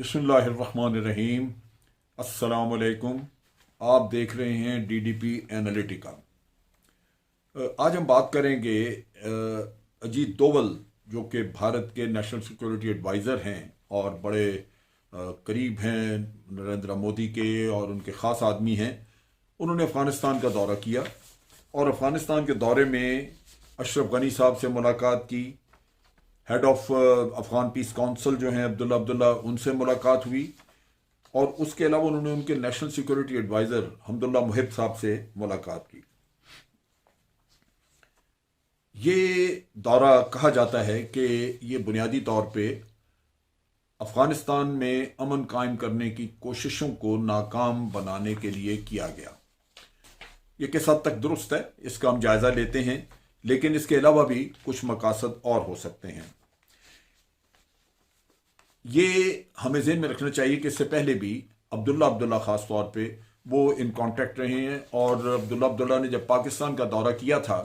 बिस्मिल्लाहिर्रहमानिर्रहीम। अस्सलामुअलैकुम। आप देख रहे हैं डीडीपी एनालिटिका। आज हम बात करेंगे अजीत दोवल, जो कि भारत के नेशनल सिक्योरिटी एडवाइज़र हैं और बड़े करीब हैं नरेंद्र मोदी के और उनके ख़ास आदमी हैं। उन्होंने अफ़गानिस्तान का दौरा किया और अफ़गानिस्तान के दौरे में अशरफ गनी साहब से मुलाकात की। Head of Afghan piece council जो हैं अब्दुल्ला, उनसे मुलाकात हुई और उसके अलावा उन्होंने उनके नेशनल सिक्योरिटी एडवाइज़र हमदुल्ला मुहिब साहब से मुलाकात की। ये दौरा कहा जाता है कि ये बुनियादी तौर पे अफ़गानिस्तान में अमन कायम करने की कोशिशों को नाकाम बनाने के लिए किया गया। ये किस हद तक दुरुस्त है इसका हम जायज़ा लेते हैं, लेकिन इसके अलावा भी कुछ मकासद और हो सकते हैं। ये हमें ज़हन में रखना चाहिए कि इससे पहले भी अब्दुल्ला ख़ास तौर पे वो इन कांटेक्ट रहे हैं और अब्दुल्ला ने जब पाकिस्तान का दौरा किया था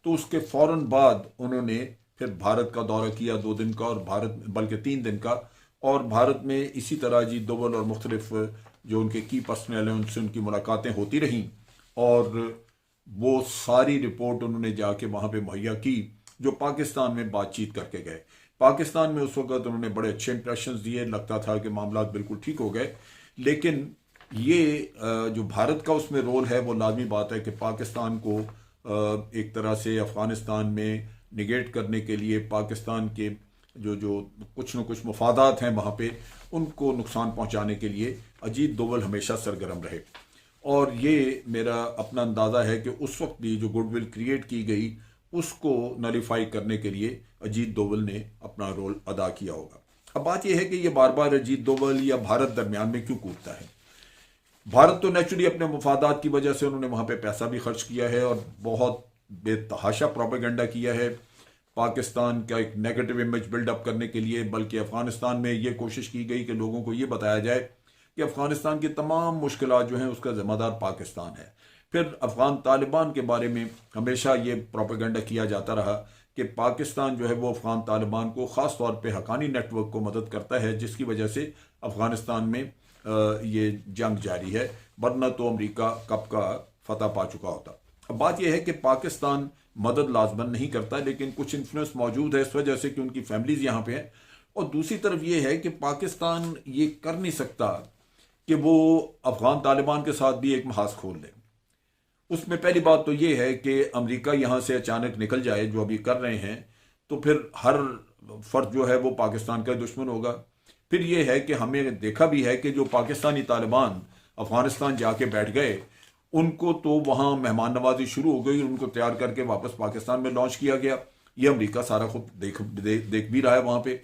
तो उसके फ़ौरन बाद उन्होंने फिर भारत का दौरा किया 2 दिन का, और भारत बल्कि 3 दिन का, और भारत में इसी तरह अजीत दोवल और मुख्तलिफ जो उनके की पर्सनल हैं उनसे उनकी मुलाकातें होती रहीं और वो सारी रिपोर्ट उन्होंने जाके वहाँ पे मुहैया की जो पाकिस्तान में बातचीत करके गए। पाकिस्तान में उस वक्त उन्होंने बड़े अच्छे इंप्रेशंस दिए, लगता था कि मामला बिल्कुल ठीक हो गए। लेकिन ये जो भारत का उसमें रोल है वो लाजमी बात है कि पाकिस्तान को एक तरह से अफ़गानिस्तान में निगेट करने के लिए पाकिस्तान के जो जो कुछ न कुछ मफादात हैं वहाँ पे उनको नुकसान पहुँचाने के लिए अजीत दोवल हमेशा सरगर्म रहे। और ये मेरा अपना अंदाज़ा है कि उस वक्त भी जो गुडविल क्रिएट की गई उसको नलीफाई करने के लिए अजीत दोवल ने अपना रोल अदा किया होगा। अब बात यह है कि ये बार बार अजीत दोवल या भारत दरमियान में क्यों कूदता है। भारत तो नेचुरली अपने मफादात की वजह से उन्होंने वहाँ पे पैसा भी खर्च किया है और बहुत बेतहाशा प्रोपेगेंडा किया है पाकिस्तान का एक नेगेटिव इमेज बिल्डअप करने के लिए। बल्कि अफ़गानिस्तान में ये कोशिश की गई कि लोगों को ये बताया जाए कि अफ़गानिस्तान की तमाम मुश्किलात जो हैं उसका ज़िम्मेदार पाकिस्तान है। फिर अफ़गान तालिबान के बारे में हमेशा ये प्रोपेगेंडा किया जाता रहा कि पाकिस्तान जो है वो अफ़गान तालिबान को ख़ास तौर पे हक़ानी नेटवर्क को मदद करता है, जिसकी वजह से अफ़गानिस्तान में ये जंग जारी है, वरना तो अमेरिका कब का फतह पा चुका होता। अब बात यह है कि पाकिस्तान मदद लाजमन नहीं करता, लेकिन कुछ इन्फ्लुएंस मौजूद है इस वजह से कि उनकी फैमिलीज यहाँ पे हैं। और दूसरी तरफ ये है कि पाकिस्तान ये कर नहीं सकता कि वो अफ़गान तालिबान के साथ भी एक महाज खोल ले। उसमें पहली बात तो ये है कि अमेरिका यहाँ से अचानक निकल जाए जो अभी कर रहे हैं, तो फिर हर फर्द जो है वो पाकिस्तान का दुश्मन होगा। फिर ये है कि हमें देखा भी है कि जो पाकिस्तानी तालिबान अफ़गानिस्तान जाके बैठ गए उनको तो वहाँ मेहमान नवाजी शुरू हो गई, उनको तैयार करके वापस पाकिस्तान में लॉन्च किया गया। ये अमेरिका सारा खुद देख भी रहा है वहाँ पे।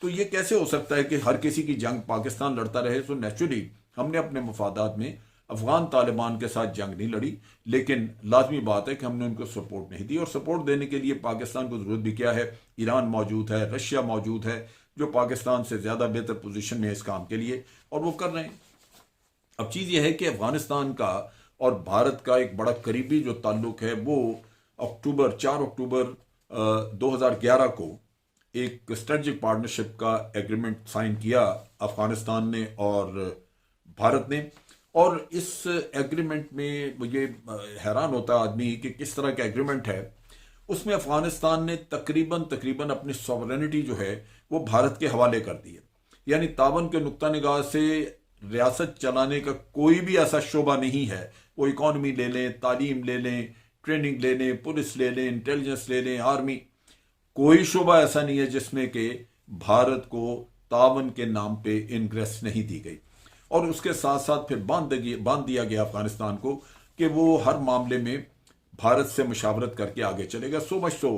तो ये कैसे हो सकता है कि हर किसी की जंग पाकिस्तान लड़ता रहे। तो नेचुरली हमने अपने मफादात में अफ़गान तालिबान के साथ जंग नहीं लड़ी, लेकिन लाजमी बात है कि हमने उनको सपोर्ट नहीं दी। और सपोर्ट देने के लिए पाकिस्तान को ज़रूरत भी क्या है, ईरान मौजूद है, रशिया मौजूद है, जो पाकिस्तान से ज़्यादा बेहतर पोजीशन में है इस काम के लिए, और वो कर रहे हैं। अब चीज़ यह है कि अफ़गानिस्तान का और भारत का एक बड़ा करीबी जो ताल्लुक है वो 4 अक्टूबर 2011 को एक स्ट्रेटजिक पार्टनरशिप का एग्रीमेंट साइन किया अफ़गानिस्तान ने और भारत ने। और इस एग्रीमेंट में मुझे हैरान होता आदमी कि किस तरह का एग्रीमेंट है। उसमें अफ़गानिस्तान ने तकरीबन अपनी सॉवरेनिटी जो है वो भारत के हवाले कर दी है। यानी तावन के नुक्ता निगाह से रियासत चलाने का कोई भी ऐसा शोबा नहीं है। वो इकॉनमी ले लें, तालीम ले लें, ट्रेनिंग ले लें, पुलिस ले लें, इंटेलिजेंस ले लें, आर्मी, कोई शोबा ऐसा नहीं है जिसमें कि भारत को तावन के नाम पे इनग्रेस नहीं दी गई। और उसके साथ साथ फिर बांध दिया गया अफगानिस्तान को कि वो हर मामले में भारत से मुशावरत करके आगे चलेगा। सो मच सो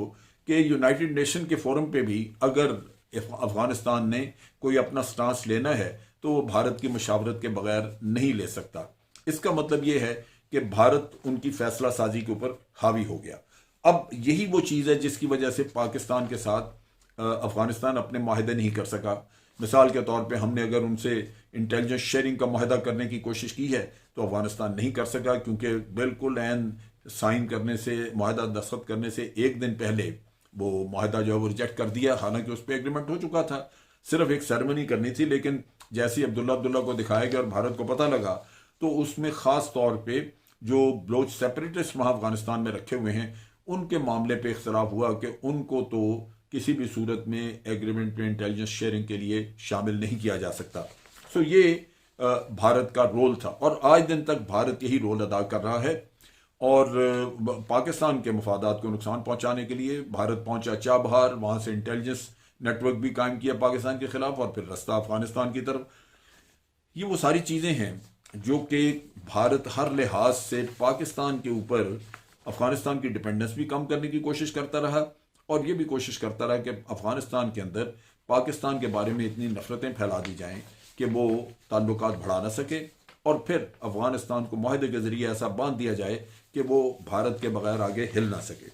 कि यूनाइटेड नेशन के फोरम पे भी अगर अफगानिस्तान ने कोई अपना स्टांस लेना है तो वो भारत की मुशावरत के बगैर नहीं ले सकता। इसका मतलब ये है कि भारत उनकी फैसला साजी के ऊपर हावी हो गया। अब यही वो चीज़ है जिसकी वजह से पाकिस्तान के साथ अफगानिस्तान अपने माहिदे नहीं कर सका। मिसाल के तौर पे हमने अगर उनसे इंटेलिजेंस शेयरिंग का माहिदा करने की कोशिश की है तो अफगानिस्तान नहीं कर सका, क्योंकि बिल्कुल एन साइन करने से, माहिदा दस्तखत करने से एक दिन पहले वो माहिदा जो है वो रिजेक्ट कर दिया। हालांकि उस पर एग्रीमेंट हो चुका था, सिर्फ एक सेरेमनी करनी थी, लेकिन जैसे ही अब्दुल्ला अब्दुल्ला को दिखाया गया और भारत को पता लगा, तो उसमें ख़ास तौर पे जो बलोच सेपरेटिस्ट वहाँ अफगानिस्तान में रखे हुए हैं उनके मामले पे इख्तलाफ हुआ कि उनको तो किसी भी सूरत में एग्रीमेंट में इंटेलिजेंस शेयरिंग के लिए शामिल नहीं किया जा सकता। सो ये भारत का रोल था और आज दिन तक भारत यही रोल अदा कर रहा है। और पाकिस्तान के मफादात को नुकसान पहुंचाने के लिए भारत पहुंचा चाबहार, वहां से इंटेलिजेंस नेटवर्क भी कायम किया पाकिस्तान के खिलाफ और फिर रास्ता अफगानिस्तान की तरफ। ये वो सारी चीज़ें हैं जो कि भारत हर लिहाज से पाकिस्तान के ऊपर अफगानिस्तान की डिपेंडेंस भी कम करने की कोशिश करता रहा और ये भी कोशिश करता रहा कि अफगानिस्तान के अंदर पाकिस्तान के बारे में इतनी नफरतें फैला दी जाएं कि वो ताल्लुकात बढ़ा ना सके और फिर अफगानिस्तान को मुआहदे के जरिए ऐसा बांध दिया जाए कि वो भारत के बगैर आगे हिल ना सके।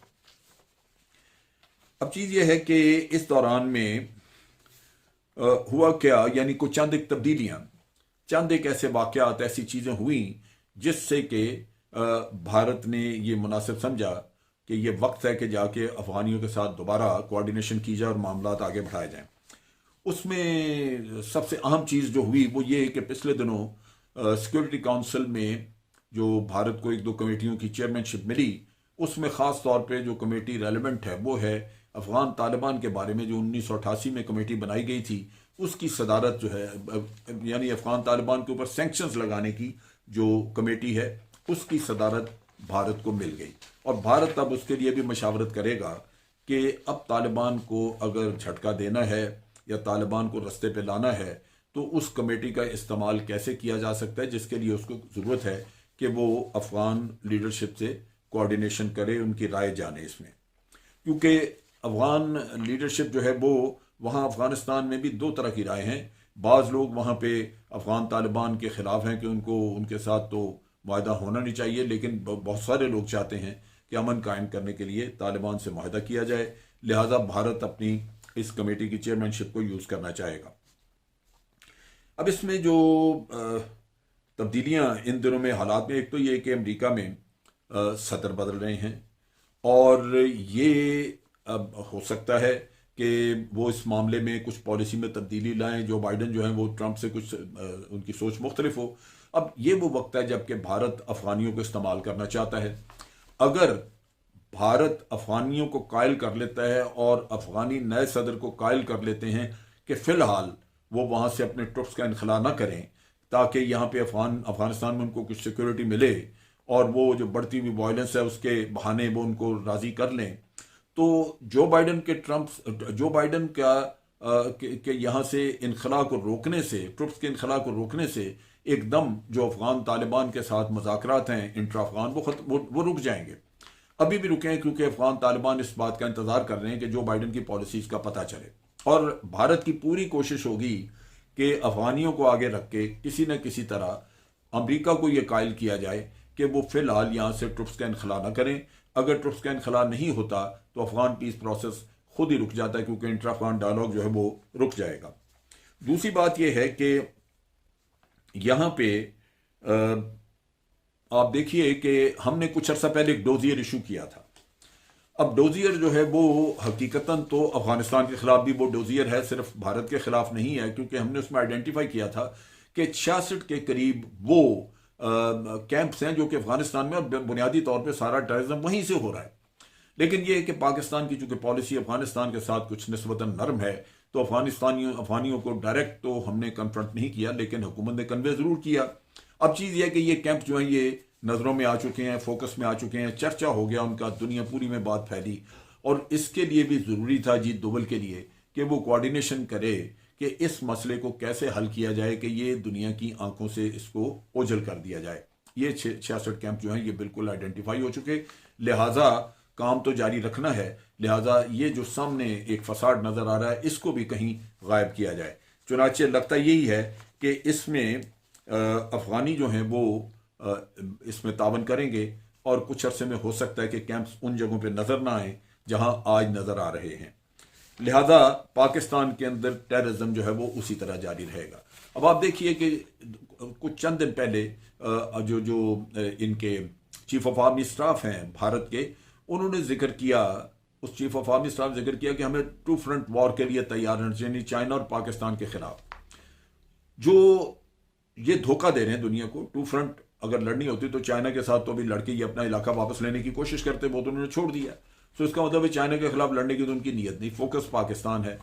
अब चीज़ ये है कि इस दौरान में हुआ क्या, यानी कुछ चंद एक तब्दीलियाँ, चंद एक ऐसे वाक़यात, ऐसी चीज़ें हुई जिससे कि भारत ने ये मुनासिब समझा कि ये वक्त है कि जाके अफगानियों के साथ दोबारा कोऑर्डिनेशन की जाए और मामला आगे बढ़ाए जाएं। उसमें सबसे अहम चीज़ जो हुई वो ये कि पिछले दिनों सिक्योरिटी काउंसिल में जो भारत को एक दो कमेटियों की चेयरमैनशिप मिली, उसमें ख़ास तौर पे जो कमेटी रेलेवेंट है वो है अफ़गान तालिबान के बारे में। जो 1988 में कमेटी बनाई गई थी उसकी सदारत जो है, यानी अफ़गान तालिबान के ऊपर सैंक्शंस लगाने की जो कमेटी है उसकी सदारत भारत को मिल गई और भारत अब उसके लिए भी मशावरत करेगा कि अब तालिबान को अगर झटका देना है या तालिबान को रास्ते पे लाना है तो उस कमेटी का इस्तेमाल कैसे किया जा सकता है, जिसके लिए उसको ज़रूरत है कि वो अफ़गान लीडरशिप से कोऑर्डिनेशन करे, उनकी राय जाने इसमें। क्योंकि अफ़गान लीडरशिप जो है वो वहाँ अफ़गानिस्तान में भी दो तरह की राय हैं। बाज़ लोग वहाँ पे अफ़गान तालिबान के ख़िलाफ़ हैं कि उनको उनके साथ तो मुआहदा होना नहीं चाहिए, लेकिन बहुत सारे लोग चाहते हैं कि अमन कायम करने के लिए तालिबान से मुआहदा किया जाए, लिहाजा भारत अपनी इस कमेटी की चेयरमैनशिप को यूज़ करना चाहेगा। अब इसमें जो तब्दीलियाँ इन दिनों में हालात में, एक तो ये कि अमेरिका में सदर बदल रहे हैं और ये अब हो सकता है कि वो इस मामले में कुछ पॉलिसी में तब्दीली लाएं। जो बाइडन जो है वो ट्रंप से कुछ उनकी सोच मुख्तलिफ हो। अब ये वो वक्त है जबकि भारत अफ़गानियों को इस्तेमाल करना चाहता है। अगर भारत अफ़गानियों को कायल कर लेता है और अफ़गानी नए सदर को कायल कर लेते हैं कि फ़िलहाल वो वहाँ से अपने ट्रुप्स का इनखला ना करें ताकि यहाँ पे अफ़गानिस्तान में उनको कुछ सिक्योरिटी मिले और वो जो बढ़ती हुई वायलेंस है उसके बहाने वो उनको राज़ी कर लें, तो जो बाइडन के यहाँ से इनखला को रोकने से, ट्रुप्स के इनखला को रोकने से एकदम जो अफ़गान तालिबान के साथ मुज़ाकरात हैं इंट्रा अफ़गान वो रुक जाएंगे। अभी भी रुके हैं क्योंकि अफ़गान तालिबान इस बात का इंतज़ार कर रहे हैं कि जो बाइडन की पॉलिसीज़ का पता चले और भारत की पूरी कोशिश होगी कि अफ़गानियों को आगे रख के किसी न किसी तरह अमेरिका को ये कायल किया जाए कि वो फ़िलहाल यहाँ से ट्रुप्स का इनखला ना करें। अगर ट्रुप्स का इनखला नहीं होता तो अफ़गान पीस प्रोसेस खुद ही रुक जाता है क्योंकि इंट्रा अफ़गान डायलॉग जो है वो रुक जाएगा। दूसरी बात यह है कि यहाँ पे आप देखिए कि हमने कुछ अर्सा पहले एक डोजियर इशू किया था। अब डोजियर जो है वो हकीकतन तो अफगानिस्तान के खिलाफ भी वो डोजियर है, सिर्फ भारत के खिलाफ नहीं है, क्योंकि हमने उसमें आइडेंटिफाई किया था कि 66 के करीब वो कैंप्स हैं जो कि अफगानिस्तान में, और बुनियादी तौर पे सारा टेररिज्म वहीं से हो रहा है। लेकिन ये है कि पाकिस्तान की चूंकि पॉलिसी अफगानिस्तान के साथ कुछ निस्बतन नरम है, तो अफगानियों को डायरेक्ट तो हमने कन्फ्रंट नहीं किया, लेकिन हुकूमत ने कन्वे ज़रूर किया। अब चीज़ यह है कि ये कैंप जो हैं ये नज़रों में आ चुके हैं, फोकस में आ चुके हैं, चर्चा हो गया उनका, दुनिया पूरी में बात फैली, और इसके लिए भी ज़रूरी था अजीत डोभाल के लिए कि वो कोऑर्डिनेशन करे कि इस मसले को कैसे हल किया जाए कि ये दुनिया की आंखों से इसको ओझल कर दिया जाए। ये 66 कैंप जो हैं ये बिल्कुल आइडेंटिफाई हो चुके, लिहाजा काम तो जारी रखना है। लिहाजा ये जो सामने एक फसाद नज़र आ रहा है इसको भी कहीं गायब किया जाए। चुनाचे लगता यही है कि इसमें अफगानी जो हैं वो इसमें तावन करेंगे, और कुछ अरसे में हो सकता है कि कैंप्स उन जगहों पे नज़र ना आए जहां आज नज़र आ रहे हैं। लिहाजा पाकिस्तान के अंदर टेररिज्म जो है वो उसी तरह जारी रहेगा। अब आप देखिए कि कुछ चंद दिन पहले जो इनके चीफ ऑफ आर्मी स्टाफ हैं भारत के, उन्होंने जिक्र किया, उस चीफ ऑफ आर्मी स्टाफ जिक्र किया कि हमें टू फ्रंट वॉर के लिए तैयार रहना चाहिए, चाइना और पाकिस्तान के खिलाफ। जो ये धोखा दे रहे हैं दुनिया को। टू फ्रंट अगर लड़नी होती तो चाइना के साथ तो अभी लड़के ये अपना इलाका वापस लेने की कोशिश करते, वो तो उन्होंने छोड़ दिया। तो इसका मतलब है चाइना के खिलाफ लड़ने की तो उनकी नीयत नहीं, फोकस पाकिस्तान है।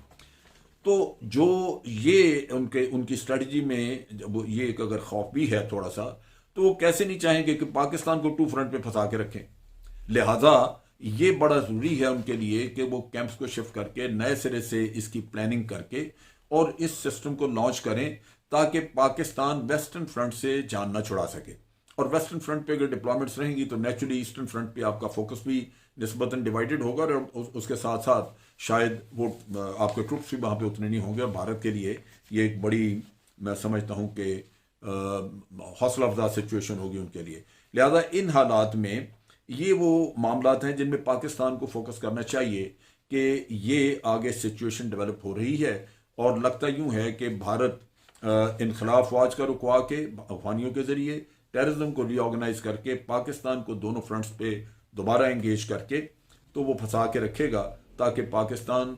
तो जो ये उनकी स्ट्रेटजी में जब ये एक अगर खौफ भी है थोड़ा सा, तो वो कैसे नहीं चाहेंगे कि पाकिस्तान को टू फ्रंट पे फंसा के रखें। लिहाजा ये बड़ा ज़रूरी है उनके लिए कि वो कैंप्स को शिफ्ट करके नए सिरे से इसकी प्लानिंग करके और इस सिस्टम को लॉन्च करें, ताकि पाकिस्तान वेस्टर्न फ्रंट से जान ना छुड़ा सके। और वेस्टर्न फ्रंट पे अगर डिप्लॉयमेंट्स रहेंगी तो नेचुरली ईस्टर्न फ्रंट पे आपका फोकस भी निस्बतन डिवाइडेड होगा, और उसके साथ साथ शायद वो आपके ट्रुप्स भी वहाँ पे उतने नहीं होंगे। और भारत के लिए ये एक बड़ी, मैं समझता हूँ कि हौसला अफजा सिचुएशन होगी उनके लिए। लिहाजा इन हालात में ये वो मामलात हैं जिनमें पाकिस्तान को फोकस करना चाहिए कि ये आगे सिचुएशन डेवलप हो रही है, और लगता यूं है कि भारत इनखिलाफ वाज का रुकवा के अफगानियों के जरिए टेररिज्म को रीऑर्गेनाइज करके पाकिस्तान को दोनों फ्रंट्स पे दोबारा एंगेज करके तो वो फंसा के रखेगा, ताकि पाकिस्तान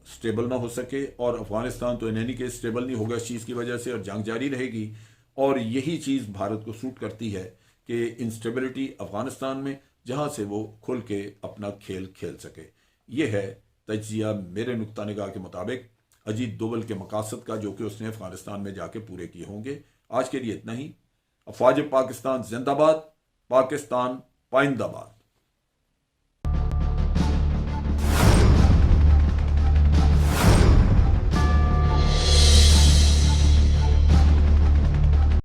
स्टेबल ना हो सके। और अफगानिस्तान तो इन एनी केस स्टेबल नहीं होगा इस चीज़ की वजह से, और जंग जारी रहेगी। और यही चीज़ भारत को सूट करती है कि इंस्टेबिलिटी अफगानिस्तान में, जहाँ से वो खुल के अपना खेल खेल सके। ये है तजिया मेरे नुक्ता निगाह के मुताबिक अजीत दोवल के मकासद का, जो कि उसने अफगानिस्तान में जाके पूरे किए होंगे। आज के लिए इतना ही। अफवाज पाकिस्तान जिंदाबाद, पाकिस्तान पाइंदाबाद।